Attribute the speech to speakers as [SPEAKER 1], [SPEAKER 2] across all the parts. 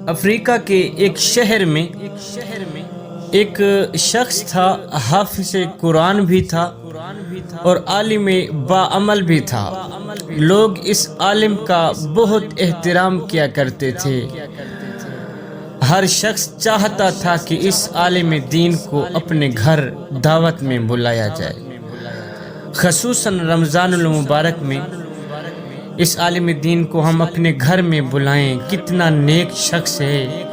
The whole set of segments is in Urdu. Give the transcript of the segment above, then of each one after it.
[SPEAKER 1] افریقہ کے ایک شہر میں ایک شخص تھا، حافظ قرآن بھی تھا اور عالم باعمل بھی تھا۔ لوگ اس عالم کا بہت احترام کیا کرتے تھے۔ ہر شخص چاہتا تھا کہ اس عالم دین کو اپنے گھر دعوت میں بلایا جائے، خصوصاً رمضان المبارک میں اس عالم دین کو ہم اپنے گھر میں بلائیں۔ کتنا نیک شخص ہے،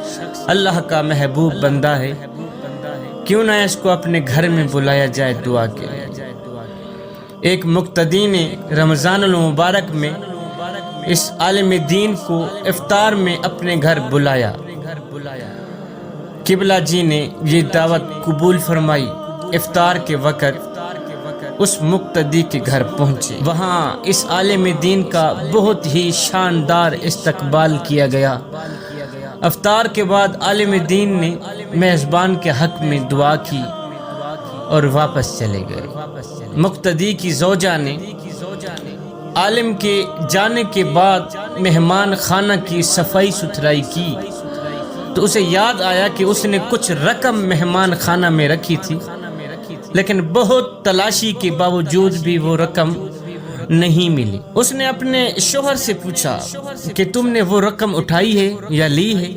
[SPEAKER 1] اللہ کا محبوب بندہ ہے، کیوں نہ اس کو اپنے گھر میں بلایا جائے دعا کے لیے۔ ایک مقتدی نے رمضان المبارک میں اس عالم دین کو افطار میں اپنے گھر بلایا۔ قبلہ جی نے یہ دعوت قبول فرمائی۔ افطار کے وقت اس مقتدی کے گھر پہنچے، وہاں اس عالم دین کا بہت ہی شاندار استقبال کیا گیا۔ افطار کے بعد عالم دین نے میزبان کے حق میں دعا کی اور واپس چلے گئے۔ مقتدی کی زوجہ نے عالم کے جانے کے بعد مہمان خانہ کی صفائی ستھرائی کی تو اسے یاد آیا کہ اس نے کچھ رقم مہمان خانہ میں رکھی تھی، لیکن بہت تلاشی کے باوجود بھی وہ رقم نہیں ملی۔ اس نے اپنے شوہر سے پوچھا کہ تم نے وہ رقم اٹھائی ہے یا لی ہے؟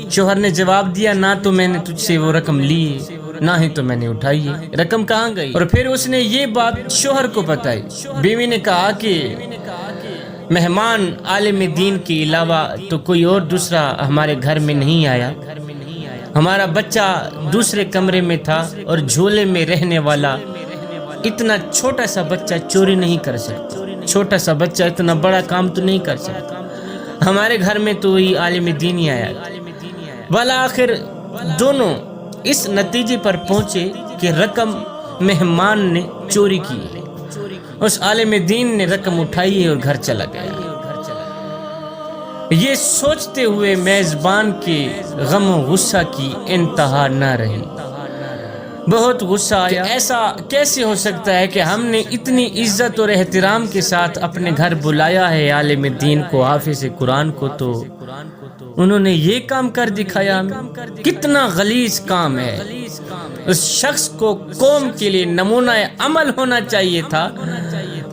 [SPEAKER 1] شوہر نے جواب دیا، نہ تو میں نے تجھ سے وہ رقم لی ہے، نہ ہی تو میں نے اٹھائی ہے، رقم کہاں گئی؟ اور پھر اس نے یہ بات شوہر کو بتائی۔ بیوی نے کہا کہ مہمان عالم دین کے علاوہ تو کوئی اور دوسرا ہمارے گھر میں نہیں آیا، ہمارا بچہ دوسرے کمرے میں تھا اور جھولے میں رہنے والا اتنا چھوٹا سا بچہ چوری نہیں کر سکتا، چھوٹا سا بچہ اتنا بڑا کام تو نہیں کر سکتا، ہمارے گھر میں تو وہی عالم دین ہی آیا۔ بالآخر دونوں اس نتیجے پر پہنچے کہ رقم مہمان نے چوری کی ہے۔ اس عالم دین نے رقم اٹھائی ہے اور گھر چلا گیا۔ یہ سوچتے ہوئے میزبان کے غم و غصہ کی انتہا نہ رہی، بہت غصہ آیا۔ ایسا کیسے ہو سکتا ہے کہ ہم نے اتنی عزت اور احترام کے ساتھ اپنے گھر بلایا ہے عالم دین کو، حافظ قرآن کو، تو انہوں نے یہ کام کر دکھایا ہمیں؟ کتنا غلیظ کام ہے۔ اس شخص کو قوم کے لیے نمونہ عمل ہونا چاہیے تھا،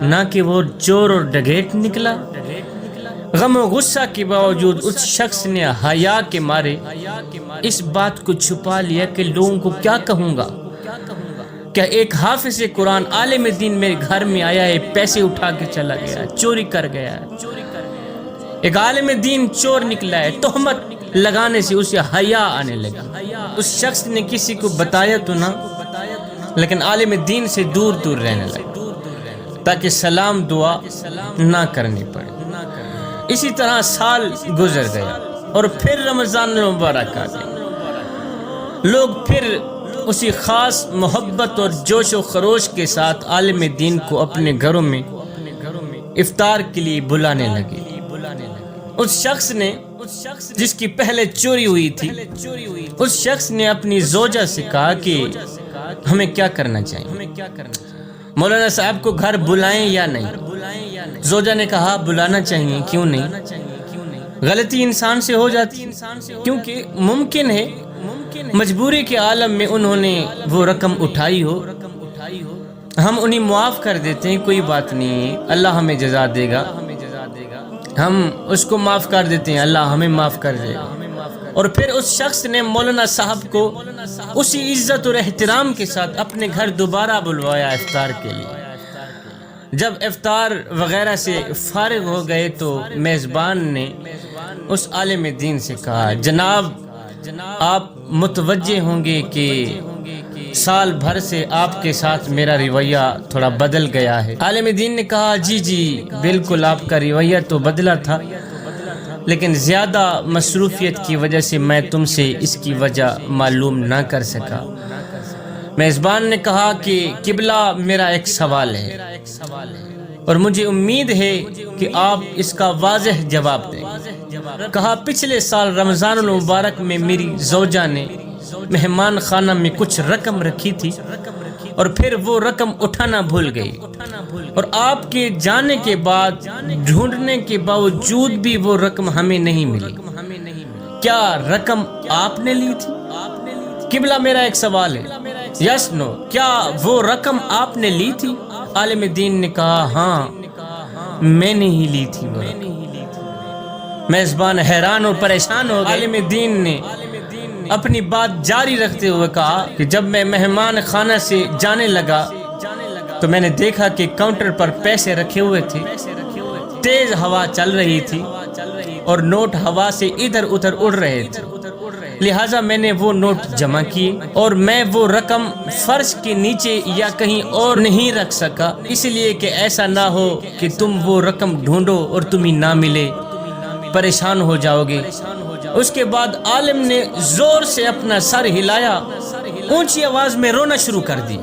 [SPEAKER 1] نہ کہ وہ چور اور ڈکیت نکلا۔ غم و غصہ کے باوجود اس شخص نے حیا کے مارے اس بات کو چھپا لیا کہ لوگوں کو کیا کہوں گا، کیا ایک حافظ قرآن عالم دین میرے گھر میں آیا ہے، پیسے اٹھا کے چلا گیا، چوری کر گیا ہے، ایک عالم دین چور نکلا ہے۔ تہمت لگانے سے اسے حیا آنے لگی۔ اس شخص نے کسی کو بتایا تو نہ، لیکن عالم دین سے دور دور رہنے لگا تاکہ سلام دعا نہ کرنی پڑے۔ اسی طرح سال گزر گیا اور پھر رمضان المبارک آ گیا۔ لوگ پھر اسی خاص محبت اور جوش و خروش کے ساتھ عالم دین کو اپنے گھروں میں افطار کے لیے بلانے لگے۔ اس شخص نے جس کی پہلے چوری ہوئی تھی، اس شخص نے اپنی زوجہ سے کہا کہ ہمیں کیا کرنا چاہیے، مولانا صاحب کو گھر بلائیں یا نہیں؟ زوجہ نے کہا بلانا چاہیے، کیوں نہیں؟ غلطی انسان سے ہو جاتی، کیونکہ ممکن ہے مجبوری کے عالم میں انہوں نے وہ رقم اٹھائی ہو، ہم انہیں معاف کر دیتے ہیں، کوئی بات نہیں، اللہ ہمیں جزا دے گا، ہم اس کو معاف کر دیتے ہیں، اللہ ہمیں معاف کر دے گا۔ اور پھر اس شخص نے مولانا صاحب کو اسی عزت اور احترام کے ساتھ اپنے گھر دوبارہ بلوایا افطار کے لیے۔ جب افطار وغیرہ سے فارغ ہو گئے تو میزبان نے اس عالم دین سے کہا، جناب آپ متوجہ ہوں گے کہ سال بھر سے آپ کے ساتھ میرا رویہ تھوڑا بدل گیا ہے۔ عالم دین نے کہا، جی بالکل، آپ کا رویہ تو بدلا تھا، لیکن زیادہ مصروفیت کی وجہ سے میں تم سے اس کی وجہ معلوم نہ کر سکا۔ میزبان نے کہا کہ قبلہ میرا ایک سوال ہے اور مجھے امید ہے کہ آپ اس کا واضح جواب دیں۔ کہا، پچھلے سال رمضان المبارک میں میری زوجہ نے مہمان خانہ میں کچھ رقم رکھی تھی اور پھر وہ رقم اٹھانا بھول گئی، اور آپ کے جانے کے بعد ڈھونڈنے کے باوجود بھی وہ رقم ہمیں نہیں ملی۔ کیا رقم آپ نے لی تھی؟ قبلہ میرا ایک سوال ہے، یس نو، کیا وہ رقم آپ نے لی تھی؟ عالم دین نے کہا ہاں میں نے ہی لی تھی وہ رقم۔ میزبان حیران اور پریشان ہو گئے۔ عالم دین نے اپنی بات جاری رکھتے ہوئے کہا کہ جب میں مہمان خانہ سے جانے لگا تو میں نے دیکھا کہ کاؤنٹر پر پیسے رکھے ہوئے تھے، تیز ہوا چل رہی تھی اور نوٹ ہوا سے ادھر ادھر اڑ رہے تھے، لہٰذا میں نے وہ نوٹ جمع کیے اور میں وہ رقم فرش کے نیچے یا کہیں اور نہیں رکھ سکا، اس لیے کہ ایسا نہ ہو کہ تم وہ رقم ڈھونڈو اور تمہیں نہ ملے، پریشان ہو جاؤ گے۔ اس کے بعد عالم نے زور سے اپنا سر ہلایا، اونچی آواز میں رونا شروع کر دی۔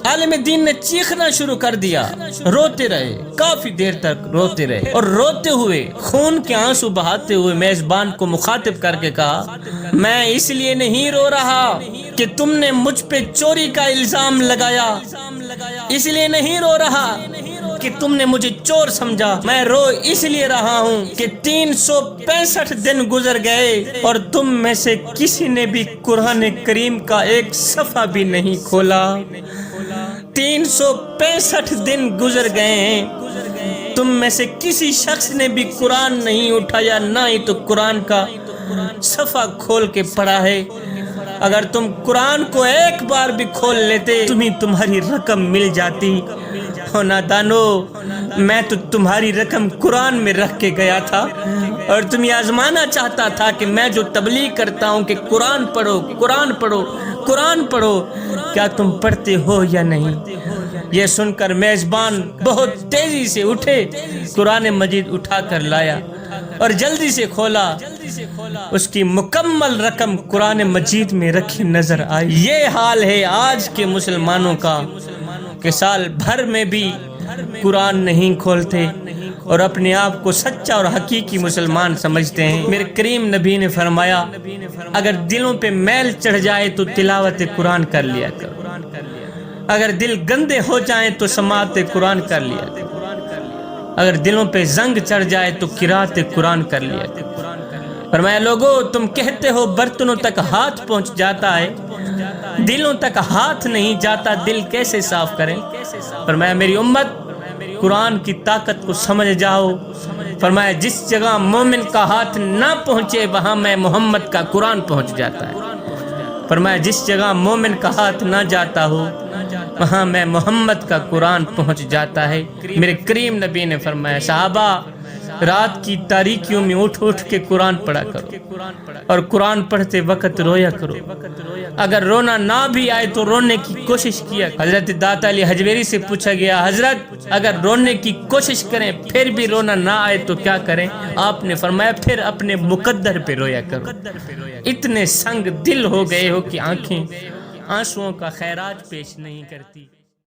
[SPEAKER 1] عالم دین نے چیخنا شروع کر دیا، روتے رہے، کافی دیر تک روتے رہے اور روتے ہوئے خون کے آنسو بہاتے ہوئے میزبان کو مخاطب کر کے کہا، میں اس لیے نہیں رو رہا کہ تم نے مجھ پہ چوری کا الزام لگایا، اس لیے نہیں رو رہا کہ تم نے مجھے چور سمجھا، میں رو اس لیے رہا ہوں کہ 365 دن گزر گئے اور تم میں سے کسی نے بھی قرآن کریم کا ایک صفحہ بھی نہیں کھولا۔ 365 دن گزر گئے ہیں، تم میں سے کسی شخص نے بھی قرآن نہیں اٹھایا، نہ ہی تو قرآن کا صفحہ کھول کے پڑھا ہے۔ اگر تم قرآن کو ایک بار بھی کھول لیتے تمہیں تمہاری رقم مل جاتی۔ ہو نادانو، میں تو تمہاری رقم قرآن میں رکھ کے گیا تھا اور تمہیں آزمانا چاہتا تھا کہ میں جو تبلیغ کرتا ہوں کہ قرآن پڑھو، قرآن پڑھو، قرآن پڑھو، کیا تم پڑھتے ہو یا نہیں؟ یہ سن کر میزبان بہت تیزی سے اٹھے، قرآن مجید اٹھا کر لایا اور جلدی سے کھولا، اس کی مکمل رقم قرآن مجید میں رکھی نظر آئی۔ یہ حال ہے آج کے مسلمانوں کا کہ سال بھر میں بھی قرآن نہیں کھولتے اور اپنے آپ کو سچا اور حقیقی مسلمان سمجھتے ہیں۔ میرے کریم نبی نے فرمایا، اگر دلوں پہ میل چڑھ جائے تو تلاوت قرآن کر لیا کرو، اگر دل گندے ہو جائیں تو سماعت قرآن کر لیا کرو، اگر دلوں پہ زنگ چڑھ جائے تو قرات قرآن کر لیا کرو۔ فرمایا، لوگو تم کہتے ہو برتنوں تک ہاتھ پہنچ جاتا ہے، دلوں تک ہاتھ نہیں جاتا، دل کیسے صاف کریں؟ فرمایا، میری امت قرآن کی طاقت کو سمجھ جاؤ۔ فرمایا، جس جگہ مومن کا ہاتھ نہ پہنچے وہاں میں محمد کا قرآن پہنچ جاتا ہے۔ فرمایا، جس جگہ مومن کا ہاتھ نہ جاتا ہو وہاں میں محمد کا قرآن پہنچ جاتا ہے۔ میرے کریم نبی نے فرمایا، صحابہ رات کی تاریکیوں میں اٹھ اٹھ کے قرآن پڑھا کرو اور قرآن پڑھتے وقت رویا کرو، اگر رونا نہ بھی آئے تو رونے کی کوشش کیا۔ حضرت داتا علی حجویری سے پوچھا گیا، حضرت اگر رونے کی کوشش کریں پھر بھی رونا نہ آئے تو کیا کریں؟ آپ نے فرمایا، پھر اپنے مقدر پہ رویا کرو۔ اتنے سنگ دل ہو گئے ہو کہ آنکھیں آنسوؤں کا خیرات پیش نہیں کرتی۔